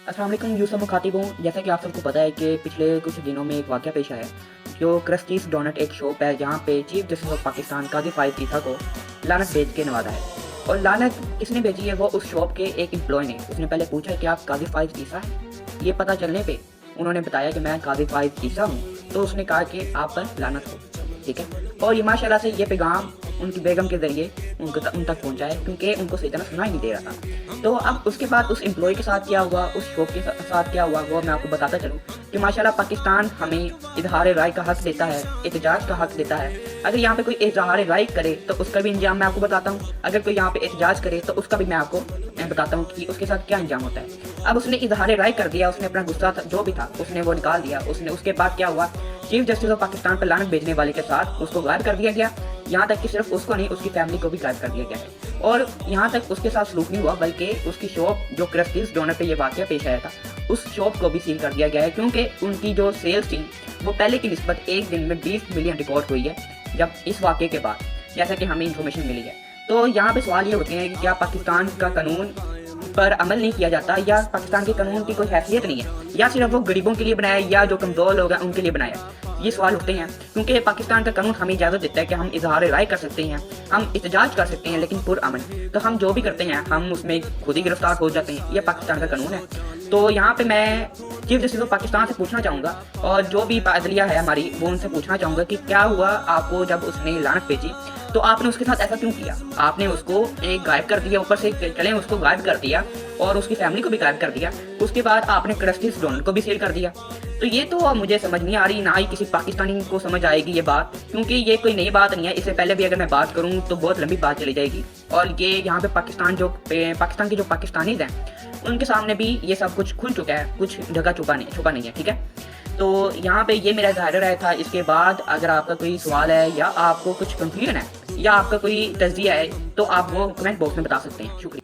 अस्सलाम वालेकुम यूसुफ मुखातिबों। जैसा कि आप सबको पता है कि पिछले कुछ दिनों में एक वाक़या पेश आया है। जो क्रस्टीज़ डोनट एक शॉप है जहाँ पे chief justice of Pakistan Qazi Faiz ईसा को लानत भेज के नवाजा है। और लानत किसने भेजी है? वो उस शॉप के एक एम्प्लॉय ने। उसने पहले पूछा कि आप काज़ी फ़ाइज़ ईसा हैं? ये पता चलने पे उन्होंने बताया कि मैं काज़ी फ़ाइज़ ईसा हूँ। तो उसने कहा कि आप पर लानत हो। ठीक है। और ये माशाल्लाह से ये पैगाम उनकी बेगम के ज़रिए उन तक पहुँचा है, क्योंकि उनको सही तरह सुनाई नहीं दे रहा था। तो अब उसके बाद उस एम्प्लॉय के साथ क्या हुआ, उस शॉप के साथ क्या हुआ, वो मैं आपको बताता चलूँ कि माशाल्लाह पाकिस्तान हमें इज़हार राय का हक़ देता है, एहतजाज का हक़ देता है। अगर यहाँ पे कोई इज़हार राय करे तो उसका भी अंजाम मैं आपको बताता हूँ। अगर कोई यहाँ पे एहतजाज करे तो उसका भी मैं आपको बताता हूँ कि उसके साथ क्या अंजाम होता है। अब उसने इज़हार राय कर दिया, उसने अपना गुस्सा जो भी था उसने वो निकाल दिया। उसके बाद क्या हुआ, चीफ जस्टिस ऑफ पाकिस्तान पर लानत भेजने वाले के साथ उसको गायब कर दिया गया। यहाँ तक कि सिर्फ उसको नहीं, उसकी फैमिली को भी गायब कर दिया गया है। और यहाँ तक उसके साथ सलूक नहीं हुआ, बल्कि उसकी शॉप जो क्रस्टीज़ डोनट पे ये वाक़या पेश आया था, उस शॉप को भी सील कर दिया गया है, क्योंकि उनकी जो सेल्स थी वो पहले की निस्बत एक दिन में 20 मिलियन रिकॉर्ड हुई है जब इस वाक़े के बाद, जैसा कि हमें इन्फॉर्मेशन मिली है। तो यहाँ पे सवाल ये होते हैं कि क्या पाकिस्तान का कानून पर अमल नहीं किया जाता, या पाकिस्तान के कानून की कोई हैसियत नहीं है, या सिर्फ वो गरीबों के लिए बनाया है, या जो कमज़ोर लोग हैं उनके लिए बनाया है? ये सवाल उठते हैं, क्योंकि पाकिस्तान का कानून हमें इजाज़त देता है कि हम इज़हार राय कर सकते हैं, हम एहतजाज कर सकते हैं, लेकिन पुरअमन। तो हम जो भी करते हैं हम उसमें खुद ही गिरफ्तार हो जाते हैं। ये पाकिस्तान का कानून है। तो यहाँ पे मैं चीफ जस्टिस ऑफ पाकिस्तान से पूछना चाहूँगा, और जो भी अदलिया है हमारी, वो उनसे पूछना चाहूँगा कि क्या हुआ आपको जब उसने लानत भेजी, तो आपने उसके साथ ऐसा क्यों किया? आपने उसको एक गायब कर दिया, ऊपर से चले उसको गायब कर दिया और उसकी फैमिली को भी गायब कर दिया। उसके बाद आपने क्रस्टीज़ डोनट को भी सील कर दिया। तो ये तो मुझे समझ नहीं आ रही, ना ही किसी पाकिस्तानी को समझ आएगी ये बात, क्योंकि ये कोई नई बात नहीं है। इससे पहले भी अगर मैं बात करूँ तो बहुत लंबी बात चली जाएगी। और ये यहाँ पे पाकिस्तान के जो पाकिस्तानीज़ हैं उनके सामने भी ये सब कुछ खुल चुका है, कुछ जगह छुपा नहीं है। ठीक है। तो यहाँ पे ये मेरा इज़हार राय था। इसके बाद अगर आपका कोई सवाल है, या आपको कुछ कंफ्यूजन है, या आपका कोई तज्जिया है, तो आप वो कमेंट बॉक्स में बता सकते हैं। शुक्रिया।